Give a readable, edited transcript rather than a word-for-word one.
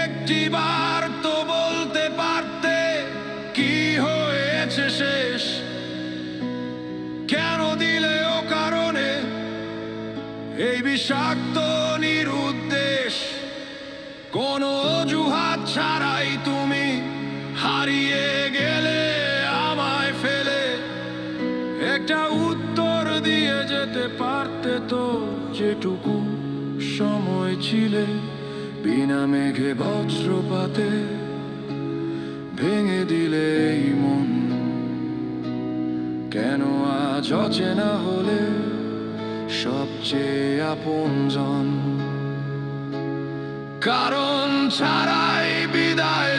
একটিবার তো বলতে পারতে কি হয়েছে শেষ, কেন দিলে ও কারণে এই বিষাক্ত নিরুদ্দেশ। কোনো অজুহাত ছাড়াই তুমি হারিয়ে গেলে আমায় ফেলে, একটা উত্তর দিয়ে যেতে পারতে তো যেটুকু সময় ছিলে। বিনা মেঘে বজ্রপাতে ভেঙে দিলে এই মন, কেন আজ অচেনা হলে সবচেয়ে আপনজন। কারণ ছাড়াই বিদায়